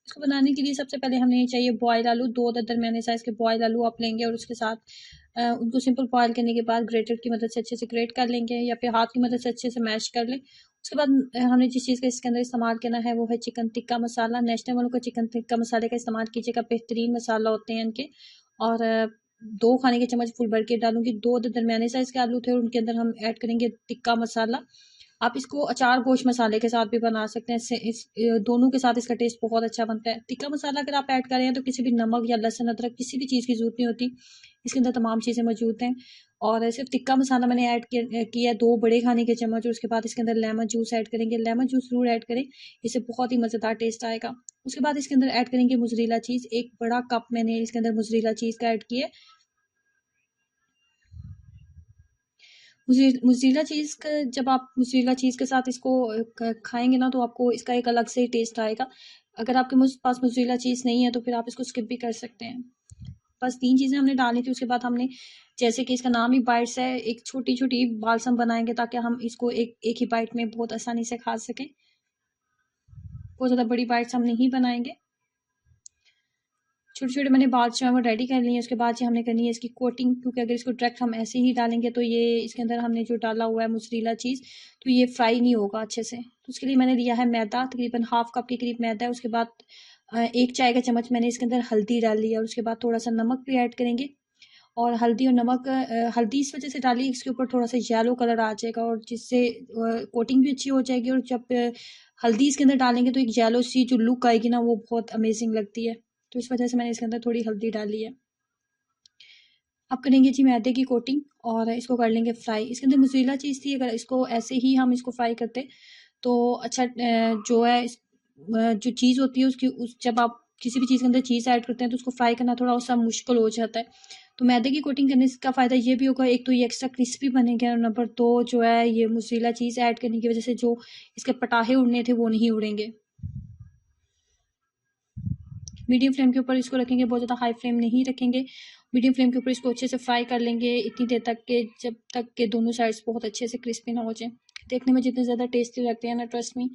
इसको बनाने के लिए सबसे पहले हमें चाहिए बॉयल आलू, 2 दरमियाने साइज़ के बॉयल आलू आप लेंगे और उसके साथ उनको सिंपल बॉयल करने के बाद ग्रेटर की मदद से अच्छे से ग्रेट कर लेंगे या फिर हाथ की मदद से अच्छे से मैश कर लें। उसके बाद हमने जिस चीज़ का इसके अंदर इस्तेमाल करना है वो है चिकन टिक्का मसाला। नेशनल वालों का चिकन टिक्का मसाले का इस्तेमाल कीजिएगा, बेहतरीन मसाला होते हैं इनके। और 2 खाने के चम्मच फुल भर के डालूँगी। 2 दरमियाने साइज़ के आलू थे और उनके अंदर हम ऐड करेंगे टिक्का मसाला। आप इसको अचार गोश्त मसाले के साथ भी बना सकते हैं। दोनों के साथ इसका टेस्ट बहुत अच्छा बनता है। टिक्का मसाला अगर आप ऐड कर रहे हैं तो किसी भी नमक या लहसुन अदरक किसी भी चीज़ की ज़रूरत नहीं होती। इसके अंदर तमाम चीज़ें मौजूद हैं और सिर्फ टिक्का मसाला मैंने ऐड किया है 2 बड़े खाने के चम्मच और उसके बाद इसके अंदर लेमन जूस ऐड करेंगे। लेमन जूस ज़रूर ऐड करें, इससे बहुत ही मज़ेदार टेस्ट आएगा। उसके बाद इसके अंदर ऐड करेंगे मोज़रेला चीज़। 1 बड़ा कप मैंने इसके अंदर मोज़रेला चीज़ का ऐड किया है। मोज़रेला चीज़ का जब आप मोज़रेला चीज़ के साथ इसको खाएंगे ना तो आपको इसका एक अलग से टेस्ट आएगा। अगर आपके पास मोज़रेला चीज़ नहीं है तो फिर आप इसको स्किप भी कर सकते हैं। बस 3 चीज़ें हमने डालनी थी। उसके बाद हमने जैसे कि इसका नाम ही बाइट्स है, एक छोटी-छोटी बाल्सम बनाएँगे ताकि हम इसको एक ही बाइट में बहुत आसानी से खा सकें। बहुत ज़्यादा बड़ी बाइट्स हम नहीं बनाएँगे। छोटे-छोटे मैंने बाल्स जो हैं वो रेडी कर लिए हैं। उसके बाद जो हमने करनी है इसकी कोटिंग, क्योंकि अगर इसको डायरेक्ट हम ऐसे ही डालेंगे तो ये इसके अंदर हमने जो डाला हुआ है मोज़रेला चीज़ तो ये फ्राई नहीं होगा अच्छे से। तो उसके लिए मैंने लिया है मैदा, तकरीबन हाफ कप के करीब मैदा है। उसके बाद 1 चाय का चम्मच मैंने इसके अंदर हल्दी डाल ली है और उसके बाद थोड़ा-सा नमक भी ऐड करेंगे। और हल्दी और नमक हल्दी इस वजह से डाली इसके ऊपर थोड़ा-सा येलो कलर आ जाएगा और जिससे कोटिंग भी अच्छी हो जाएगी और जब हल्दी इसके अंदर डालेंगे तो एक येलो सी जो लुक आएगी ना वो बहुत अमेजिंग लगती है। तो इस वजह से मैंने इसके अंदर थोड़ी हल्दी डाली है। अब करेंगे जी मैदे की कोटिंग और इसको कर लेंगे फ्राई। इसके अंदर मोज़रेला चीज़ थी, अगर इसको ऐसे ही हम इसको फ्राई करते तो अच्छा जो है जो चीज़ होती है उसकी जब आप किसी भी चीज़ के अंदर चीज़ ऐड करते हैं तो उसको फ्राई करना थोड़ा-सा मुश्किल हो जाता है। तो मैदे की कोटिंग करने का फ़ायदा ये भी होगा, एक तो ये एक्स्ट्रा क्रिस्पी बनेगा और नंबर 2 जो है ये मोज़रेला चीज़ ऐड करने की वज़ह से जो इसके पटाखे उड़ने थे वो नहीं उड़ेंगे। मीडियम फ्लेम के ऊपर इसको रखेंगे, बहुत ज़्यादा हाई फ्लेम नहीं रखेंगे। मीडियम फ्लेम के ऊपर इसको अच्छे से फ्राई कर लेंगे इतनी देर तक के जब तक के दोनों साइड्स बहुत अच्छे से क्रिस्पी ना हो जाए। देखने में जितने ज़्यादा टेस्टी लगते हैं ना, ट्रस्ट मी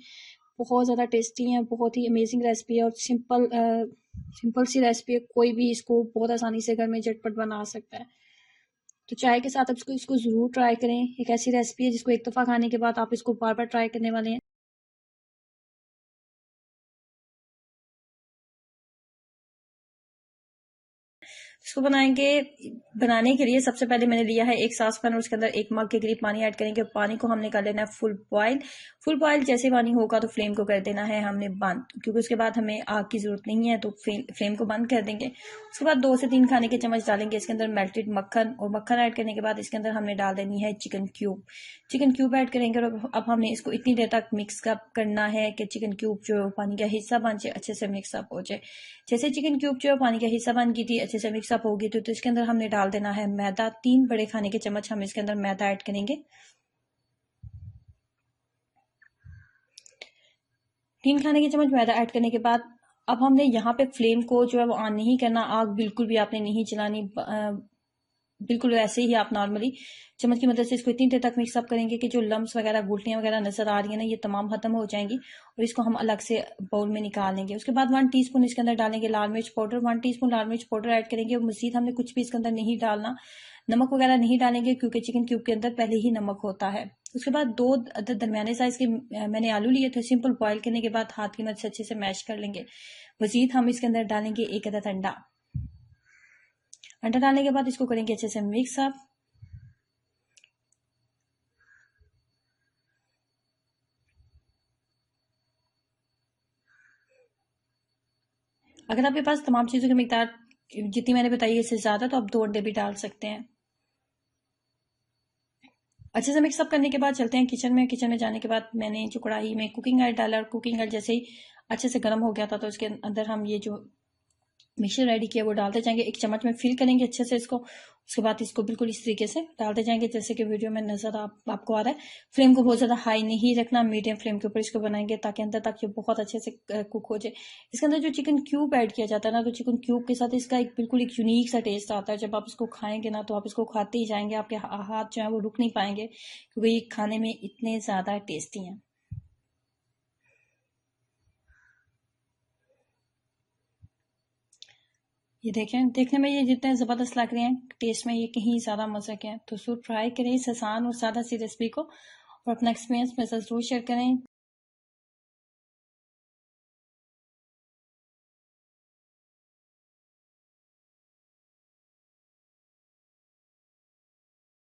बहुत ज़्यादा टेस्टी हैं। बहुत ही अमेजिंग रेसिपी है और सिंपल सी रेसिपी है। कोई भी इसको बहुत आसानी से घर में झटपट बना सकता है। तो चाय के साथ आप इसको ज़रूर ट्राई करें। एक ऐसी रेसिपी है जिसको एक दफ़ा खाने के बाद आप इसको बार-बार ट्राई करने वाले हैं। इसको बनाने के लिए सबसे पहले मैंने लिया है एक सॉस पैन और उसके अंदर 1 मग के करीब पानी ऐड करेंगे। पानी को हमने कर लेना है फुल बॉयल। फुल बॉयल जैसे पानी होगा तो फ्लेम को कर देना है हमने बंद, क्योंकि उसके बाद हमें आग की ज़रूरत नहीं है, तो फ्लेम को बंद कर देंगे। उसके बाद 2 से 3 खाने के चम्मच डालेंगे इसके अंदर मेल्टेड मक्खन और मक्खन ऐड करने के बाद इसके अंदर हमने डाल देनी है chicken cube. Chicken cube add करेंगे और अब हमने इसको इतनी देर तक मिक्स अप करना है कि चिकन क्यूब जो पानी का हिस्सा बन जाए, अच्छे से मिक्स अप हो जाए। जैसे चिकन क्यूब जो पानी का हिस्सा बन गई थी, अच्छे से मिक्स अप होगी तो इसके अंदर हमने डाल देना है मैदा। 3 बड़े खाने के चम्मच हम इसके अंदर मैदा ऐड करेंगे। 3 खाने के चम्मच मैदा ऐड करने के बाद अब हमने यहाँ पे फ्लेम को जो है वो ऑन नहीं करना, आग बिल्कुल भी आपने नहीं चलानी। बिल्कुल वैसे ही आप नॉर्मली चम्मच की मदद से इसको इतनी देर तक मिक्स अप करेंगे कि जो लम्स वगैरह गुठलियाँ वगैरह नजर आ रही है ना, ये तमाम खत्म हो जाएंगी और इसको हम अलग से बाउल में निकाल लेंगे। उसके बाद 1 टीस्पून इसके अंदर डालेंगे लाल मिर्च पाउडर। 1 टीस्पून लाल मिर्च पाउडर ऐड करेंगे और मजीद हमने कुछ भी इसके अंदर नहीं डालना। नमक वगैरह नहीं डालेंगे क्योंकि चिकन क्यूब के अंदर पहले ही नमक होता है। उसके बाद 2 अदद दरमियाने साइज के मैंने आलू लिए थे। सिंपल बॉयल करने के बाद हाथ की मदद से अच्छे से मैश कर लेंगे। मजीद हम इसके अंदर डालेंगे 1 अदद अंडा। अंडा डालने के बाद इसको करेंगे अच्छे से मिक्स अप। अगर आपके पास तमाम चीज़ों की मिकदार जितनी मैंने बताई है इससे ज़्यादा तो आप 2 अंडे भी डाल सकते हैं। अच्छे से मिक्सअप करने के बाद चलते हैं किचन में। किचन में जाने के बाद मैंने जो कढ़ाई में कुकिंग ऑयल डाला और कुकिंग ऑयल जैसे ही अच्छे से गर्म हो गया था तो उसके अंदर हम ये जो मिक्सचर रेडी किया वो डालते जाएंगे। 1 चम्मच में फिल करेंगे अच्छे से इसको। उसके बाद इसको बिल्कुल इस तरीके से डालते जाएंगे जैसे कि वीडियो में नजर आपको आ रहा है। फ्लेम को बहुत ज़्यादा हाई नहीं रखना, मीडियम फ्लेम के ऊपर इसको बनाएंगे ताकि अंदर तक ये बहुत अच्छे से कुक हो जाए। इसके अंदर जो चिकन क्यूब ऐड किया जाता है ना, तो चिकन क्यूब के साथ इसका बिल्कुल एक यूनिक सा टेस्ट आता है। जब आप इसको खाएंगे ना तो आप इसको खाते ही जाएंगे, आपके हाथ जो है वो रुक नहीं पाएंगे क्योंकि ये खाने में इतने ज़्यादा टेस्टी हैं। ये देखें, देखने में ये जितने ज़बरदस्त लग रहे हैं, टेस्ट में ये कहीं ज़्यादा मज़े के हैं। तो ज़रूर ट्राई करें इस आसान और सादा सी रेसिपी को और अपना एक्सपीरियंस मेरे साथ ज़रूर शेयर करें।